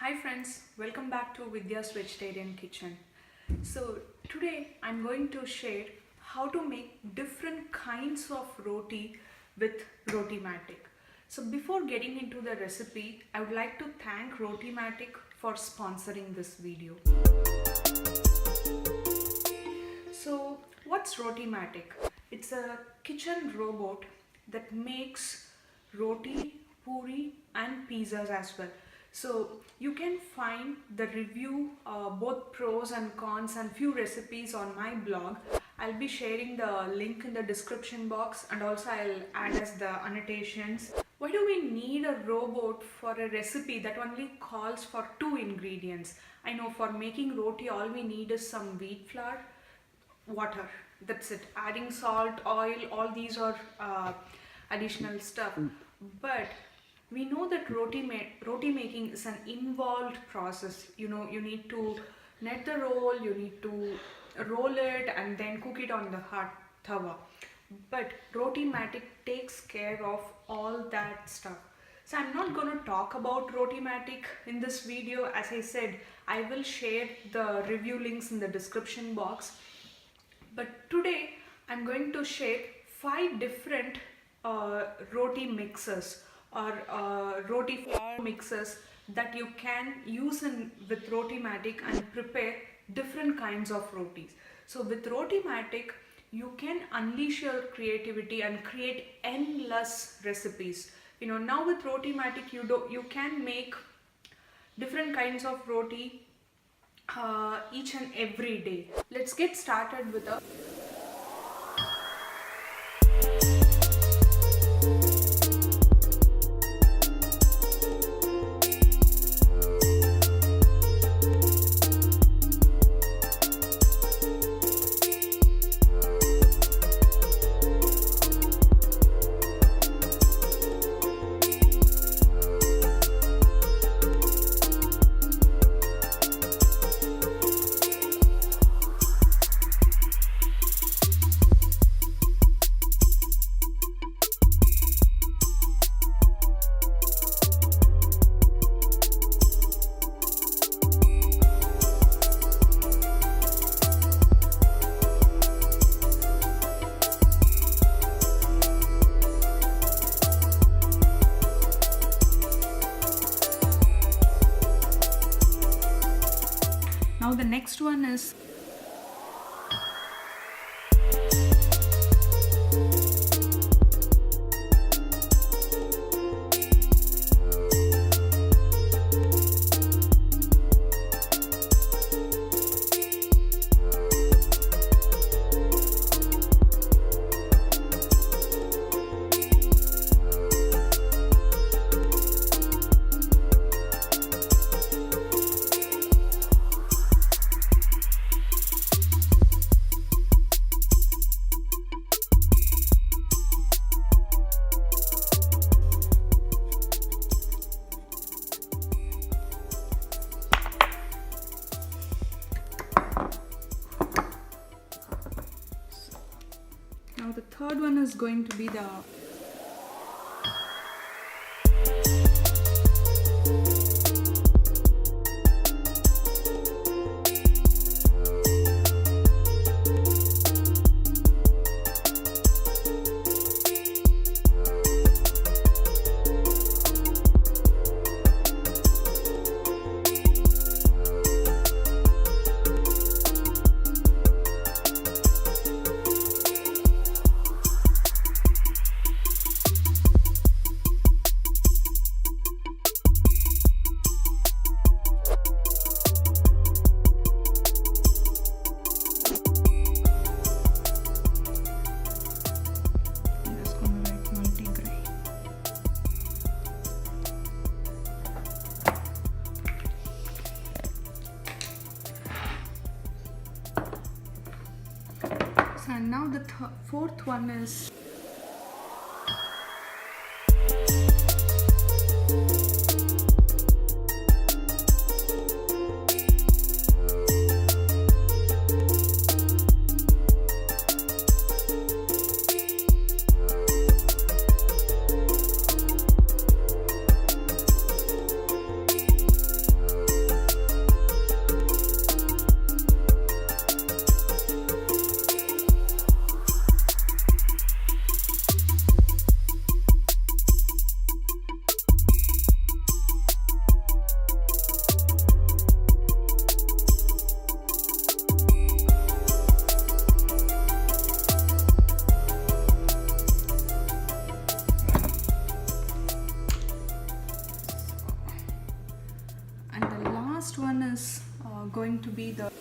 Hi friends, welcome back to Vidya's Vegetarian Kitchen. So today I'm going to share how to make different kinds of roti with Rotimatic. So before getting into the recipe, I would like to thank Rotimatic for sponsoring this video. So what's Rotimatic? It's a kitchen robot that makes roti, puri and pizzas as well. So you can find the review, both pros and cons and few recipes on my blog. I'll be sharing the link in the description box and also I'll add as the annotations. Why do we need a robot for a recipe that only calls for 2 ingredients? I know for making roti all we need is some wheat flour, water. That's it. Adding salt, oil, all these are additional stuff. But we know that roti making is an involved process. You know, you need to net the roll, you need to roll it and then cook it on the hot tawa. But Rotimatic takes care of all that stuff. So I'm not going to talk about Rotimatic in this video. As I said, I will share the review links in the description box. But today I'm going to share 5 different roti mixes or roti flour mixes that you can use with Rotimatic and prepare different kinds of rotis. So with Rotimatic you can unleash your creativity and create endless recipes. You know, now with Rotimatic you can make different kinds of roti each and every day. Let's get started with a Now the next one is now the third one is going to be the multigrain. So now the fourth one is last one is going to be the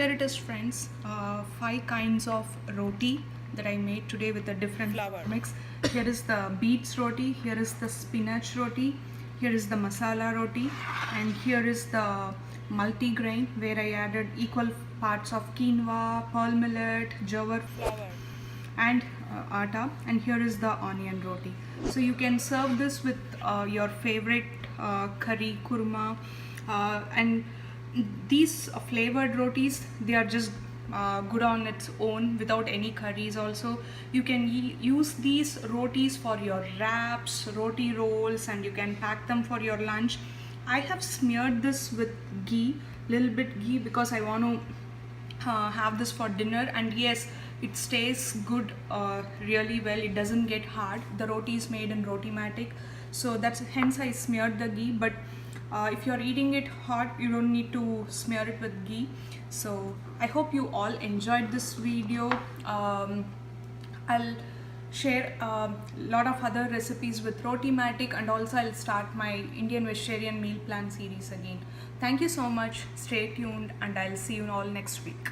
here it is, friends. 5 kinds of roti that I made today with a different flour mix. Here is the beets roti, here is the spinach roti, here is the masala roti, and here is the multigrain where I added equal parts of quinoa, pearl millet, jowar flour and atta, and here is the onion roti. So you can serve this with your favorite curry, kurma, and these flavored rotis, they are just good on its own without any curries. Also, you can use these rotis for your wraps, roti rolls, and you can pack them for your lunch. I have smeared this with ghee, little bit ghee, because I want to have this for dinner. And yes, it stays good really well. It doesn't get hard. The roti is made in Rotimatic, so that's hence I smeared the ghee. But if you're eating it hot, you don't need to smear it with ghee. So I hope you all enjoyed this video. I'll share a lot of other recipes with Rotimatic, and also I'll start my Indian vegetarian meal plan series again. Thank you so much. Stay tuned, and I'll see you all next week.